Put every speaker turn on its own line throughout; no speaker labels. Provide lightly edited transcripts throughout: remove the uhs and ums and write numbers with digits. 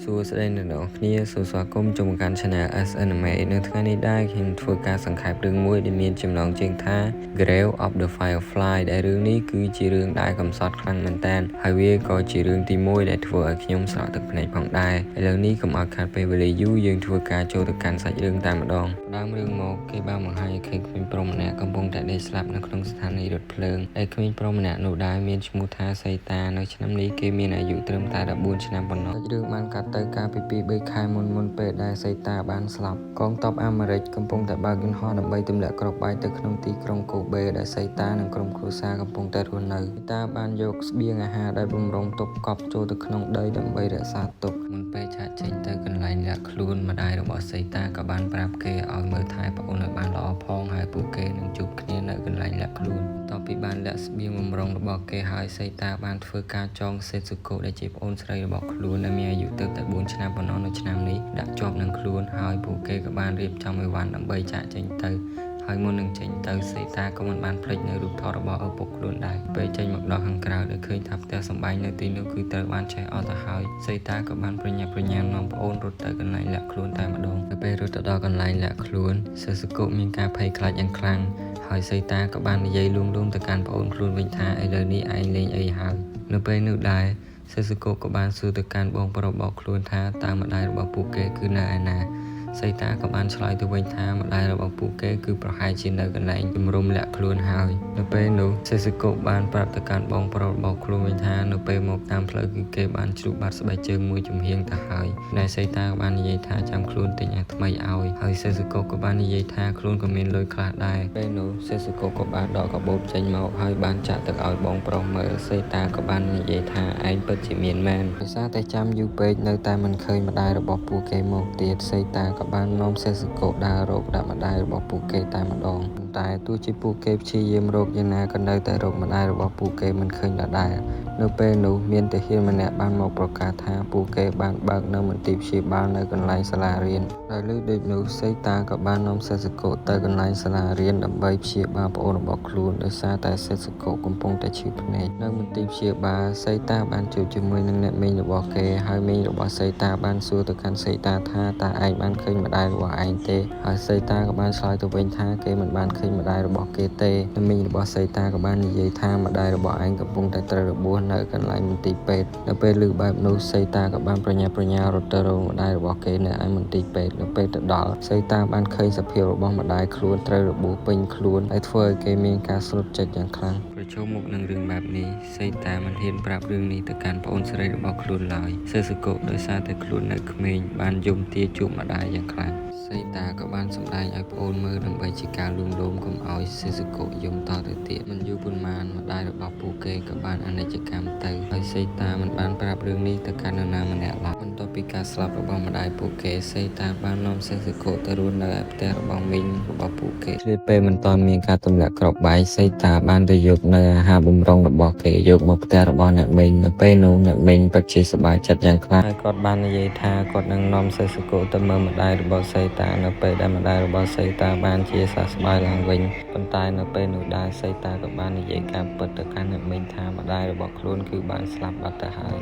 សួស្តីអ្នកនរគ្នាសូមស្វាគមន៍ចូលមកកាន់ Channel S Anime នៅថ្ងៃនេះដែរខ្ញុំធ្វើការសង្ខេបរឿងមួយដែលមានចំណងជើងថា Grave of the Firefly ដែលរឿងនេះគឺជារឿងដែលកំសត់ខ្លាំងមែនតើហើយវាក៏ជារឿងទី1ដែលធ្វើឲ្យខ្ញុំស្រក់ទឹកភ្នែកផងដែរឥឡូវនេះកុំឲ្យខាតពេលវេលាយូរយើងធ្វើការចូលទៅកាន់សាច់រឿងតែម្ដងដើមរឿងមកគេបានបង្ហាញឲ្យឃើញក្មេងប្រុសម្នាក់កំពុងតែដេកស្លាប់នៅក្នុងស្ថានីយ៍រថភ្លើងហើយក្មេងប្រុសម្នាក់នោះដែរមានឈ្មោះថាសីតានៅឆ្នាំនេះគេមានអាយុត្រឹមតែ14ឆ្នាំប៉ុណ្ណោះរឿងបានកាត់ទៅកាលពី2-3 ខែមុនពេលដែលសីតាបានស្លាប់កងទ័ពអាមេរិកកំពុងតែបើកយន្តហោះដើម្បីទម្លាក់គ្រាប់បែកទៅក្នុងទីក្រុងកូបេដែលសីតានិងក្រុមគ្រួសារកំពុងតែរស់នៅសីតាបានយកស្បៀងអាហារដែលបំរុងទុកកប់ចូលទៅក្នុងដីដើម្បីរក្សាទុកមុនពេលឆាកចេញទៅកន្លែងលាក់ខ្លួនម្ដាយរបស់សីតាក៏បានប្រាប់គេឲ្យមើលថែប្អូនឲ្យបានល្អផងហើយពួកគេនឹងជួបគ្នានៅកន្លែងលាក់ខ្លួនបន្ទាប់ពីបានលាក់ស្បៀងបំរុងរបស់គេហើយសីតាបានធ្វើការចងសេតស៊ូកូដែលជាប្អូនស្រីរបស់ខ្លួនដែលមានអាយុទៅតែ4ឆ្នាំប៉ុណ្ណោះនៅឆ្នាំនេះដាក់ជាប់នឹងខ្លួនហើយពួកគេក៏បានរៀបចំអីវ៉ាន់ដើម្បីចាកចេញទៅហើយមុននឹងចេញទៅសីតាក៏មិនបានភ្លេចនៅរូបថតរបស់ឪពុកខ្លួនដែរពេលចេញមកដល់ខាងក្រៅដែលឃើញថាផ្ទះសម្បែងនៅទីនោះគឺត្រូវបានឆេះអស់ទៅហើយសីតាក៏បានប្រញាប់ប្រញាល់នាំប្អូនរត់ទៅកន្លែងលាក់ខ្លួនតែម្ដងទៅពេលរត់ទៅដល់កន្លែងលាក់ខ្លួនសេស៊ូកូមានការភ័យខ្លាចយ៉ាងខ្លាំងហើយសីតាក៏បាននិយាយលួងទៅកាន់ប្អូនខ្លួនវិញថាឥឡូវនេះឯងលេងអីហើយនៅពេលនោះដែរសេស៊ូកូក៏បានសួរទៅកាន់បងប្រុសរបស់ខ្លួនថាតើម្ដាយរបស់ពួកគេគឺនៅឯណាសីតាក៏បានឆ្លើយទៅវិញថាម្ដាយរបស់ពួកគេគឺប្រហែលជានៅកន្លែងជំរុំលាក់ខ្លួនហើយនៅពេលនោះសេស៊ូកូបានប្រាប់ទៅកាន់បងប្រុសរបស់ខ្លួនវិញថានៅពេលមកតាមផ្លូវគឺគេបានជ្រូកបាត់ស្បែកជើងមួយចំហៀងទៅហើយដែលសីតាក៏បាននិយាយថាចាំខ្លួនទិញអាថ្មីឲ្យហើយសេស៊ូកូក៏បាននិយាយថាខ្លួនក៏មានលុយខ្លះដែរពេលនោះសេស៊ូកូក៏បានដកកាបូបចេញមកហើយបានចាក់ទឹកឲ្យបងប្រុសមើលសីតាក៏បាននិយាយថាឯងពិតជាមានមែនដោយសារតែចាំយូរពេកនៅតែមិនឃើញម្ដាយរបស់ពួកគេមកទៀតសីតាក៏បាននាំសេស៊ូកូដើររកដាក់ម្ដាយរបស់ពួកគេតែម្ដងតែទោះជាពួកគេព្យាយាមរកយ៉ាងណាក៏នៅតែរកម្ដាយរបស់ពួកគេមិនឃើញដដែលនៅពេលនោះមានទាហានម្នាក់បានមកប្រកាសថាពួកគេបានបើកនៅមន្ទីរព្យាបាលនៅកន្លែងសាលារៀនដោយឮដូចនោះសីតាក៏បាននាំសេស៊ូកូទៅកន្លែងសាលារៀនដើម្បីព្យាបាលប្អូនរបស់ខ្លួនដោយសារតែសេស៊ូកូកំពុងតែឈឺភ្នែកនៅមន្ទីរព្យាបាលសីតាបានជួបជាមួយនឹងអ្នកមីងរបស់គេហើយមីងរបស់សីតាបានសួរទៅកាន់សីតាថាតើឯងបានឃើញម្ដាយរបស់ឯងទេហើយសីតាក៏បានឆ្លើយទៅវិញថាគេមិនបានឃើញម្ដាយរបស់គេទេអ្នកមីងរបស់សីតាក៏បាននិយាយថាម្ដាយរបស់ឯងកំពុងតែត្រូវរបួសនៅកន្លែងមន្ទីរពេទ្យនៅពេលឮបែបនោះសីតាក៏បានប្រញាប់ប្រញាល់រត់ទៅរកម្ដាយរបស់គេនៅឯមន្ទីរពេទ្យនៅពេលទៅដល់សីតាបានឃើញសភាពរបស់ម្ដាយខ្លួនត្រូវរបួសពេញខ្លួនហើយធ្វើឲ្យគេមានការស្លុតចិត្តយ៉ាងខ្លាំងប្រឈមមុខនឹងរឿងបែបនេះសីតាមិនហ៊ានប្រាប់រឿងនេះទៅកាន់ប្អូនស្រីរបស់ខ្លួនឡើយសេស៊ូកូដោយសារតែខ្លួននៅក្មេងបានយំទាជួបម្ដាយយ៉ាងខ្លាំងសីតាក៏បានសម្ដែងឲ្យប្អូនមើលដើម្បីជាការលួងលោមកុំឲ្យសេស៊ូកូយំតទៅទៀតមិនយូរប៉ុន្មានម្ដាយរបស់ពួកគេក៏បានអនិច្ចកម្មទៅហើយសីតាមិនបានប្រាប់រឿងនេះទៅកាន់នរណាម្នាក់ឡើយបន្ទាប់ពីការស្លាប់របស់ម្ដាយពួកគេសីតាបាននាំសេស៊ូកូទៅរស់នៅឯផ្ទះរបស់មីងរបស់ពួកគេឆ្លៀតពេលមិនទាន់មានការទម្លាក់គ្រាប់បែកសីតាបានទៅយកនៅអាហារបម្រុងរបស់គេយកមកផ្ទះរបស់អ្នកមីងនៅពេលនោះអ្នកមីងពិតជាសប្បាយចិត្តយ៉ាងខ្លាំងហើយគាត់បាននិយាយថាគាត់នឹងនាំសេស៊ូកូទៅមើលម្ដាយរបស់សីតានៅពេលដែលម្ដាយរបស់សីតាបានជាសះស្បើយឡើងវិញប៉ុន្តែនៅពេលនោះដែរសីតាក៏បាននិយាយការពិតទៅកាន់អ្នកមីងថាម្ដាយរបស់ខ្លួនគឺបានស្លាប់បាត់ទៅហើយ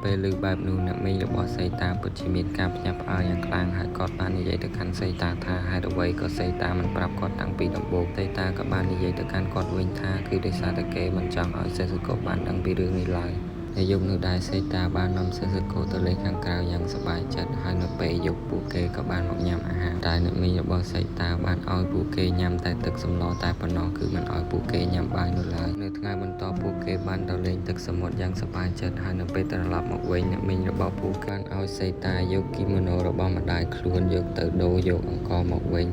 ពេលឮបែបនោះអ្នកមីងរបស់សីតាពិតជាមានការភ្ញាក់ផ្អើលយ៉ាងខ្លាំងហើយគាត់បាននិយាយទៅកាន់សីតាថាហេតុអ្វីក៏សីតាមិនប្រាប់គាត់តាំងពីដំបូងសីតាក៏បាននិយាយទៅកាន់គាត់វិញថាគឺដោយសារតែគេមិនចង់ឲ្យសេស៊ូកូបានដឹងពីរឿងនេះឡើយហើយយប់នោះដែរសីតាបាននាំសេស៊ូកូទៅលេងខាងក្រៅយ៉ាងសប្បាយចិត្តហើយនៅពេលយប់ពួកគេក៏បានមកញ៉ាំអាហារតែអ្នកមីងរបស់សីតាបានឲ្យពួកគេញ៉ាំតែទឹកសម្លតែប៉ុណ្ណោះគឺមិនឲ្យពួកគេញ៉ាំបាយនោះឡើយនៅថ្ងៃបន្ទាប់ពួកគេបានទៅលេងទឹកសមុទ្រយ៉ាងសប្បាយចិត្តហើយនៅពេលត្រឡប់មកវិញអ្នកមីងរបស់ពួកគេឲ្យសីតាយកគីម៉ូណូរបស់ម្ដាយខ្លួនយកទៅដូរយកអង្ករមកវិញ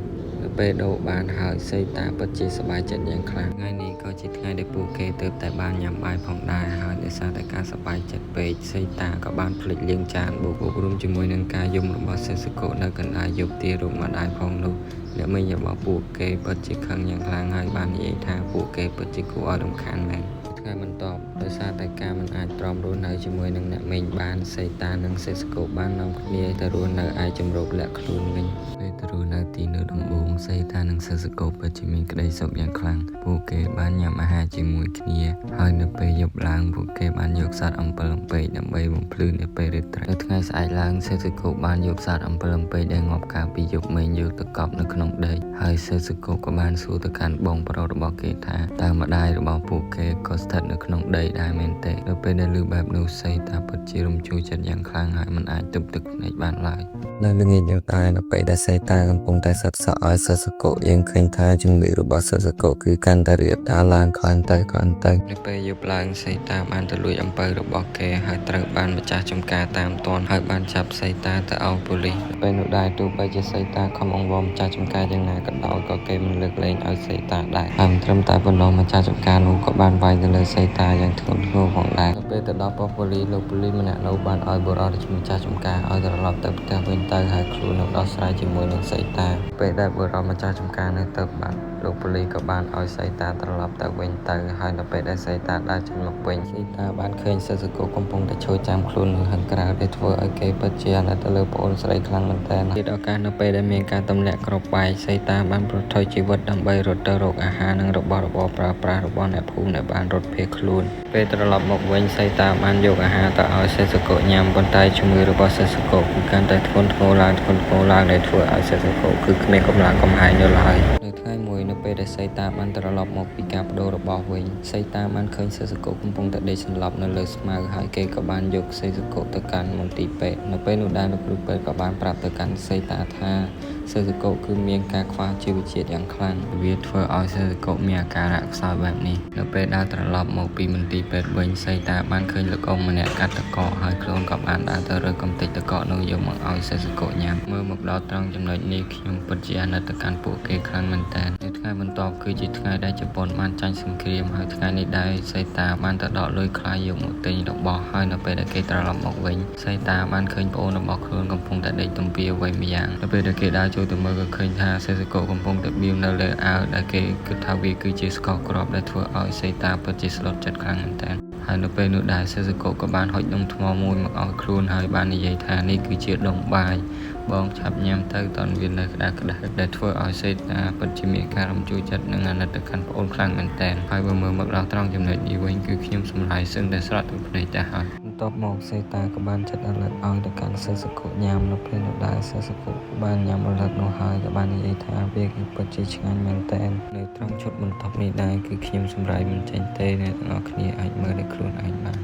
នៅពេលដូរបានហើយសីតាពិតជាសប្បាយចិត្តយ៉ាងខ្លាំងថ្ងៃនេះក៏ជាថ្ងៃដែលពួកគេទើបតែបានញ៉ាំបាយផងដែរហើយដោយសារតែការសប្បាយចិត្តពេកសីតាក៏បានភ្លេចលាងចានបូករួមជាមួយនឹងការយំរបស់សេស៊ូកូនៅកណ្ដាលយប់ទីរោងម្ដាយផងនោះអ្នកមីងរបស់ពួកគេពិតជាខឹងយ៉ាងខ្លាំងហើយបាននិយាយថាពួកគេពិតជាគួរឲ្យរំខានមែន ថ្ងៃបន្ទាប់ដោយសារតែការមិនអាចទ្រាំរស់នៅជាមួយនឹងអ្នកមេញបានសេតានិងសេសកូបាននាំគ្នាទៅរស់នៅឯជំរកលាក់ខ្លួនវិញពេលទៅរស់នៅទីនោះដំបូងសេតានិងសេសកូពិតជាមានក្តីសុខយ៉ាងខ្លាំងពួកគេបានញ៉ាំអាហារជាមួយគ្នាហើយនៅពេលយប់ឡើងពួកគេបានយកសត្វអំពិលអំពែកដើម្បីបំភ្លឺនៅពេលរាត្រីនៅថ្ងៃស្អែកឡើងសេសកូបានយកសត្វអំពិលអំពែកដែលងាប់កាលពីយប់មិញយកទៅកប់នៅក្នុងដីហើយសេសកូក៏បានសួរទៅកាន់បងប្រុសរបស់គេថាតើម្ដាយរបស់ពួកគេក៏ស្ថិតនៅក្នុងដីដែរមែនទេនៅពេលដែលឮបែបនោះសេតាពិតជារំជួលចិត្តយ៉ាងខ្លាំងហើយមិនអាចទប់ទឹកភ្នែកបានឡើយនៅល្ងាចនេះតែនៅពេលដែលសេតាកំពុងតែសិតសក់ឲ្យសេសកូយើងឃើញថាជំងឺរបស់សេសកូគឺកាន់តែរាលដាលឡើងខ្លាំងទៅនៅពេលយប់ឡើងសេតាបានទៅលួចអំពៅរបស់គេហើយត្រូវបានម្ចាស់ចំការតាមទាន់ហើយបានចាប់សេតាទៅអោបប៉ូលីសពេលនោះដែរទោះបីជាសេតាខំអង្វរម្ចាស់ចំការយ៉ាងណាក៏ដោយក៏គេមិនលើកលែងឲ្យសេតាដែរហើយមិនត្រឹមតែប៉ុណ្ណោះម្ចាស់ចំការនោះក៏បានវាយទៅលើសេតាយ៉ាងធ្ងន់ធ្ងរផងដែរពេលទៅដល់ប៉ុស្តិ៍ប៉ូលីសលោកប៉ូលីសម្នាក់នោះបានឲ្យបុរសម្ចាស់ចំការឲ្យត្រឡប់ទៅផ្ទះវិញទៅហើយខ្លួននឹងដោះស្រាយជាមួយនឹងសេតាពេលដែលបុរសម្ចាស់ចំការនៅទៅបាត់លោកប៉ូលីសក៏បានឲ្យសេតាត្រឡប់ទៅវិញទៅហើយនៅពេលដែលសេតាដើរចេញមកវិញសេតាបានឃើញសេសកូកំពុងតែឈរចាំខ្លួននៅខាងក្រៅដែលធ្វើឲ្យគេពិតជាអាណិតទៅលើប្អូនស្រីខ្លាំងមែនទែនទៀតឱកាសនៅពេលដែលមានការទម្លាក់គ្រាប់បែកសេតាបានប្រថុយជីវិតដើម្បីរត់ទៅរកអាហារនិងរបស់របរប្រើប្រាស់របស់អ្នកភូមិដែលបានរត់ភៀសខ្លួនពេលត្រឡប់មកវិញសេតាបានយកអាហារទៅឲ្យសេសកូញ៉ាំប៉ុន្តែជំងឺរបស់សេសកូគឺកាន់តែធ្ងន់ធ្ងរឡើងដែលធ្វើឲ្យសេសកូគឺគ្មានកម្លាំងកំហែងនៅឡើយនៅថ្ងៃមួយនៅពេលដែលសេតាបានត្រឡប់មកពីការបដូររបស់វិញសេតាបានឃើញសេសកូកំពុងតែដេកសន្លប់នៅលើស្មៅហើយគេក៏បានយកសេសកូទៅកាន់មន្ទីរពេទ្យនៅពេលនោះដែរលោកគ្រូពេទ្យក៏បានប្រាប់ទៅកាន់សេតាថាសេសកូគឺមានការខ្វះជីវជាតិយ៉ាងខ្លាំងវាធ្វើឲ្យសេសកូមានអាការៈខ្សោយបែបនេះនៅពេលដើរត្រឡប់មកពីមន្ទីរពេទ្យវិញសេតាបានឃើញលោកអ៊ំម្នាក់កាត់តកកហើយខ្លួនក៏បានដើរទៅរើកំទេចតកកនោះយកមកឲ្យសេសកូញ៉ាំមើលមកដល់ត្រង់ចំណុចនេះខ្ញុំពិតជាអាណិតទៅកាន់ពួកគេខ្លាំងមែនទែននៅថ្ងៃបន្ទាប់គឺជាថ្ងៃដែលជប៉ុនបានចាញ់សង្គ្រាមហើយថ្ងៃនេះដែរសេតាបានទៅដកលុយខ្លាយយកមកទិញរបស់ហើយនៅពេលដែលគេត្រឡប់មកវិញសេតាបានឃើញប្អូនរបស់ខ្លួនកំពុងតែដេកទំពាវៃម្យ៉ាងនៅពេលដែលគេដើរចូលទៅមើលក៏ឃើញថាសេសកូកំពុងតែបៀមនៅលើអាវដែលគេគិតថាវាគឺជាស្ករគ្រាប់ដែលធ្វើឲ្យសេតាពិតជាស្លុតចិត្តខ្លាំងមែនទែនហើយនៅពេលនោះដែរសេសកូក៏បានហុចដុំថ្មមួយមកឲ្យខ្លួនហើយបាននិយាយថានេះគឺជាដុំបាយបងឆាប់ញ៉ាំទៅតន់វានៅក្តៅៗដែលធ្វើឲ្យសេតាពិតជាមានការរំជួលចិត្តនិងអាណិតទៅកាន់ប្អូនខ្លាំងមែនទែនហើយបើមើលមកដល់ត្រង់ចំណុចនេះវិញគឺខ្ញុំសម្លាយសឹងតែស្រក់ទឹកភ្នែកទៅហើយបន្ទាប់មកសេតាក៏បានចិត្តអាណិតឲ្យទៅកាន់សេសកូញ៉ាំនៅពេលនោះដែរសេសកូបានញ៉ាំរលឹកនោះហើយក៏បាននិយាយថាវាគឺពិតជាឆ្ងាញ់មែនទែននៅត្រង់ឈុតបន្ទាប់នេះដែរគឺខ្ញុំសម្លាយមិនចេញទេអ្នកទាំងអស់គ្នាអាចមើលដោយខ្លួនឯងបាន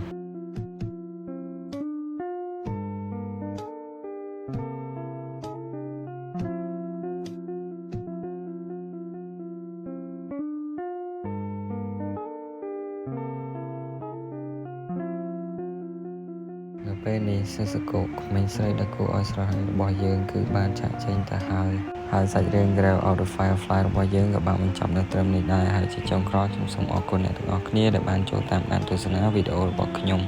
នៅពេលនេះសេសកូក្មេងស្រីដែលគួរឲ្យស្រឡាញ់របស់យើងគឺបានចាក់ចេញទៅហើយសាច់រឿង Grail of the Firefly របស់យើងក៏បានបញ្ចប់នៅត្រឹមនេះដែរហើយជាចុងក្រោយខ្ញុំសូមអរគុណអ្នកទាំងអស់គ្នាដែលបានចូលតាមដានទស្សនាវីដេអូរបស់ខ្ញុំ